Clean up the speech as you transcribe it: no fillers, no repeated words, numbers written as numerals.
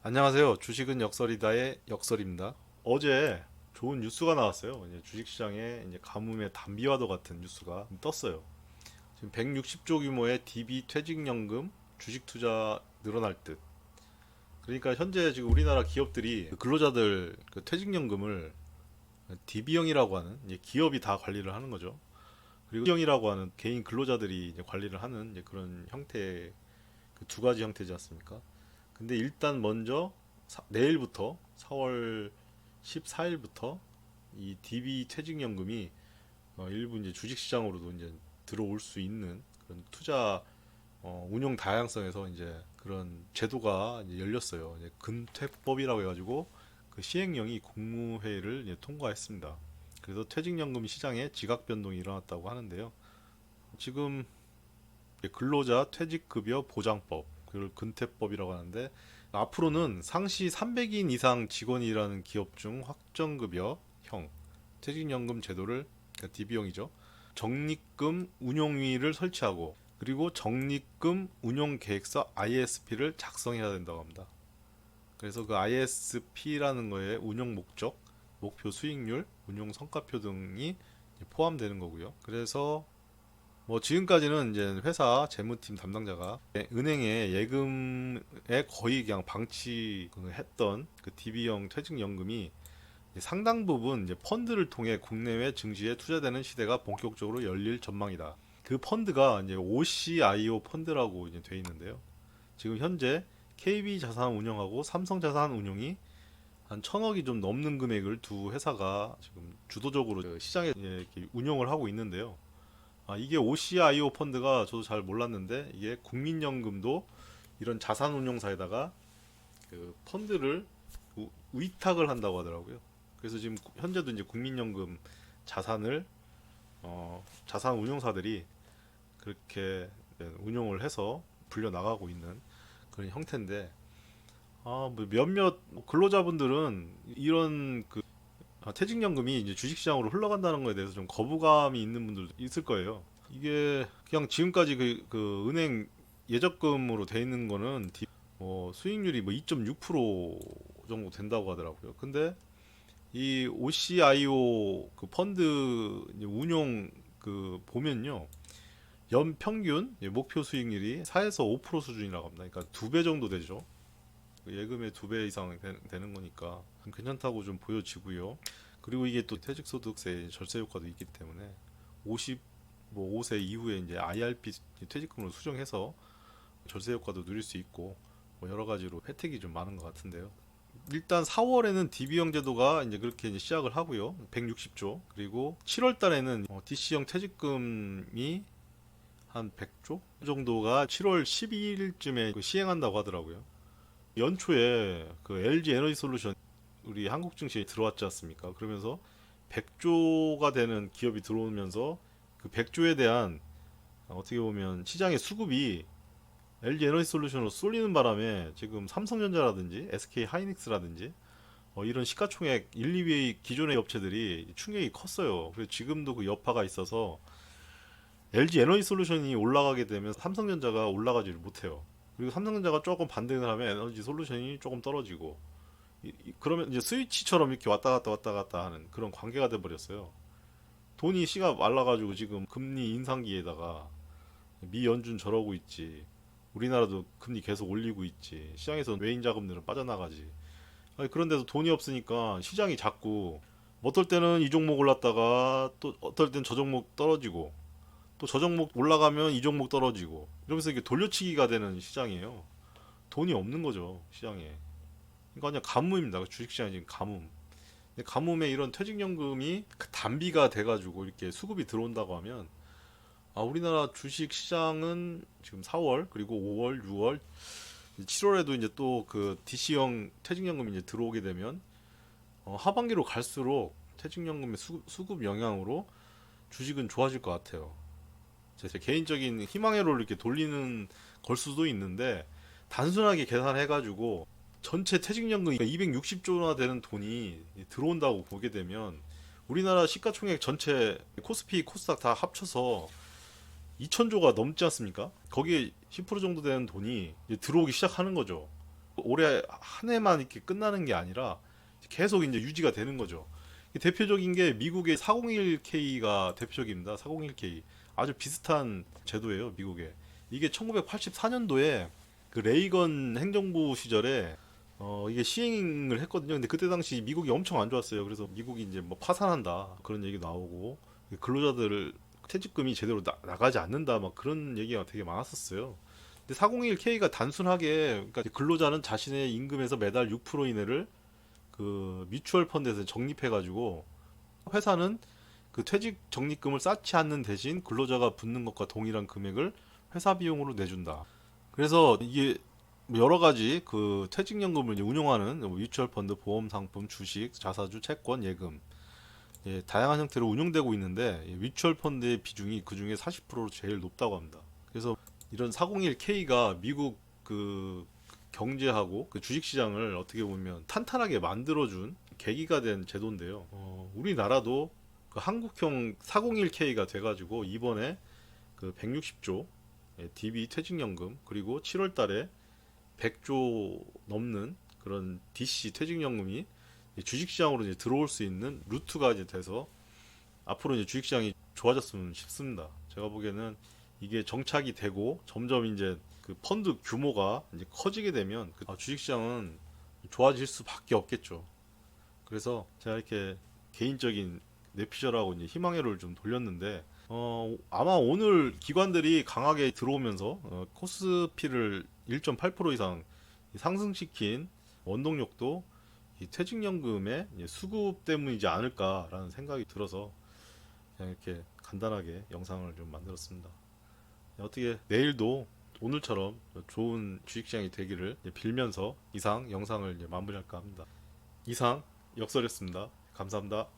안녕하세요. 주식은 역설이다의 역설입니다. 어제 좋은 뉴스가 나왔어요. 이제 주식시장에 이제 가뭄의 단비와도 같은 뉴스가 떴어요. 지금 160조 규모의 DB 퇴직연금 주식 투자 늘어날 듯. 그러니까 현재 지금 우리나라 기업들이 그 근로자들 그 퇴직연금을 DB형이라고 하는 이제 기업이 다 관리를 하는 거죠. 그리고 B형이라고 하는 개인 근로자들이 이제 관리를 하는 이제 그런 형태의 그 두 가지 형태지 않습니까? 근데 일단 먼저 내일부터 4월 14일부터 이 DB 퇴직연금이 일부 이제 주식시장으로도 이제 들어올 수 있는 그런 투자 운용 다양성에서 이제 그런 제도가 이제 열렸어요. 이제 근퇴법이라고 해가지고 그 시행령이 국무회의를 이제 통과했습니다. 그래서 퇴직연금 시장에 지각 변동이 일어났다고 하는데요. 지금 근로자 퇴직급여 보장법, 그걸 근태법이라고 하는데 앞으로는 상시 300인 이상 직원이라는 기업 중 확정급여형 퇴직연금 제도를 그러니까 DB형이죠. 적립금 운용위를 설치하고 그리고 적립금 운용계획서 ISP를 작성해야 된다고 합니다. 그래서 그 ISP라는 거에 운용 목적, 목표 수익률, 운용 성과표 등이 포함되는 거고요. 그래서 뭐 지금까지는 이제 회사 재무팀 담당자가 은행에 예금에 거의 그냥 방치했던 그 DB형 퇴직연금이 상당 부분 이제 펀드를 통해 국내외 증시에 투자되는 시대가 본격적으로 열릴 전망이다. 그 펀드가 이제 OCIO 펀드라고 이제 돼 있는데요. 지금 현재 KB자산운용하고 삼성자산운용이 한 천억이 좀 넘는 금액을 두 회사가 지금 주도적으로 그 시장에 이렇게 운용을 하고 있는데요. 이게 OCIO 펀드가 저도 잘 몰랐는데 이게 국민연금도 이런 자산운용사에다가 그 펀드를 위탁을 한다고 하더라고요. 그래서 지금 현재도 이제 국민연금 자산을 자산운용사들이 그렇게 운용을 해서 불려 나가고 있는 그런 형태인데 뭐 몇몇 근로자분들은 이런 그 퇴직연금이 이제 주식시장으로 흘러간다는 거에 대해서 좀 거부감이 있는 분들도 있을 거예요. 이게 그냥 지금까지 그 은행 예적금으로 돼 있는 거는 수익률이 뭐 2.6% 정도 된다고 하더라고요. 근데 이 OCIO 그 펀드 운용 그 보면요. 연 평균 목표 수익률이 4에서 5% 수준이라고 합니다. 그러니까 두 배 정도 되죠. 그 예금의 두 배 이상 되는 거니까 괜찮다고 좀 보여지고요. 그리고 이게 또 퇴직소득세 절세 효과도 있기 때문에 50, 뭐 5세 이후에 이제 IRP 퇴직금으로 수정해서 절세 효과도 누릴 수 있고 뭐 여러 가지로 혜택이 좀 많은 것 같은데요. 일단 4월에는 DB형 제도가 이제 그렇게 이제 시작을 하고요. 160조. 그리고 7월 달에는 DC형 퇴직금이 한 100조 정도가 7월 12일쯤에 시행한다고 하더라고요. 연초에 그 LG 에너지 솔루션 우리 한국 증시에 들어왔지 않습니까? 그러면서 100조가 되는 기업이 들어오면서 그 100조에 대한 어떻게 보면 시장의 수급이 LG 에너지 솔루션으로 쏠리는 바람에 지금 삼성전자라든지 SK 하이닉스라든지 이런 시가총액 1, 2위의 기존의 업체들이 충격이 컸어요. 그래서 지금도 그 여파가 있어서 LG 에너지 솔루션이 올라가게 되면 삼성전자가 올라가지를 못해요. 그리고 삼성전자가 조금 반등을 하면 에너지 솔루션이 조금 떨어지고 그러면 이제 스위치처럼 이렇게 왔다 갔다 왔다 갔다 하는 그런 관계가 돼 버렸어요. 돈이 씨가 말라가지고 지금 금리 인상기에다가 미 연준 저러고 있지. 우리나라도 금리 계속 올리고 있지. 시장에서 외인 자금들은 빠져나가지. 아니, 그런데도 돈이 없으니까 시장이 자꾸 어떨 때는 이 종목 올랐다가 또 어떨 때는 저 종목 떨어지고 또 저 종목 올라가면 이 종목 떨어지고 이러면서 이게 돌려치기가 되는 시장이에요. 돈이 없는 거죠 시장에. 그러니까 그냥 가뭄입니다. 주식시장이 지금 가뭄. 가뭄에 이런 퇴직연금이 그 단비가 돼가지고 이렇게 수급이 들어온다고 하면 우리나라 주식시장은 지금 4월 그리고 5월, 6월, 7월에도 이제 또 그 DC형 퇴직연금이 이제 들어오게 되면 하반기로 갈수록 퇴직연금의 수급 영향으로 주식은 좋아질 것 같아요. 제 개인적인 희망회로를 이렇게 돌리는 걸 수도 있는데 단순하게 계산해가지고 전체 퇴직연금 260조나 되는 돈이 들어온다고 보게 되면 우리나라 시가총액 전체 코스피, 코스닥 다 합쳐서 2천조가 넘지 않습니까? 거기에 10% 정도 되는 돈이 들어오기 시작하는 거죠. 올해 한 해만 이렇게 끝나는 게 아니라 계속 이제 유지가 되는 거죠. 대표적인 게 미국의 401K가 대표적입니다. 401K 아주 비슷한 제도예요, 미국에. 이게 1984년도에 그 레이건 행정부 시절에 이게 시행을 했거든요. 근데 그때 당시 미국이 엄청 안 좋았어요. 그래서 미국이 이제 뭐 파산한다 그런 얘기 나오고 근로자들 퇴직금이 제대로 나가지 않는다 막 그런 얘기가 되게 많았었어요. 근데 401K가 단순하게 그러니까 근로자는 자신의 임금에서 매달 6% 이내를 그 뮤추얼 펀드에서 적립해가지고 회사는 그 퇴직 적립금을 쌓지 않는 대신 근로자가 붙는 것과 동일한 금액을 회사 비용으로 내준다. 그래서 이게 뭐 여러 가지 그 퇴직연금을 이제 운용하는 뭐 뮤추얼 펀드, 보험 상품, 주식, 자사주, 채권, 예금 다양한 형태로 운용되고 있는데 뮤추얼 펀드의 비중이 그 중에 40%로 제일 높다고 합니다. 그래서 이런 401K가 미국 그 경제하고 그 주식시장을 어떻게 보면 탄탄하게 만들어준 계기가 된 제도인데요. 우리나라도 그 한국형 401K가 돼가지고 이번에 그 160조 DB 퇴직연금 그리고 7월 달에 100조 넘는 그런 DC 퇴직연금이 주식시장으로 이제 들어올 수 있는 루트가 이제 돼서 앞으로 이제 주식시장이 좋아졌으면 싶습니다. 제가 보기에는 이게 정착이 되고 점점 이제 그 펀드 규모가 이제 커지게 되면 주식시장은 좋아질 수밖에 없겠죠. 그래서 제가 이렇게 개인적인 뇌피셜하고 이제 희망회로를 좀 돌렸는데 아마 오늘 기관들이 강하게 들어오면서 코스피를 1.8% 이상 상승시킨 원동력도 이 퇴직연금의 수급 때문이지 않을까라는 생각이 들어서 그냥 이렇게 간단하게 영상을 좀 만들었습니다. 어떻게 내일도 오늘처럼 좋은 주식시장이 되기를 빌면서 이상 영상을 마무리할까 합니다. 이상 역설이었습니다. 감사합니다.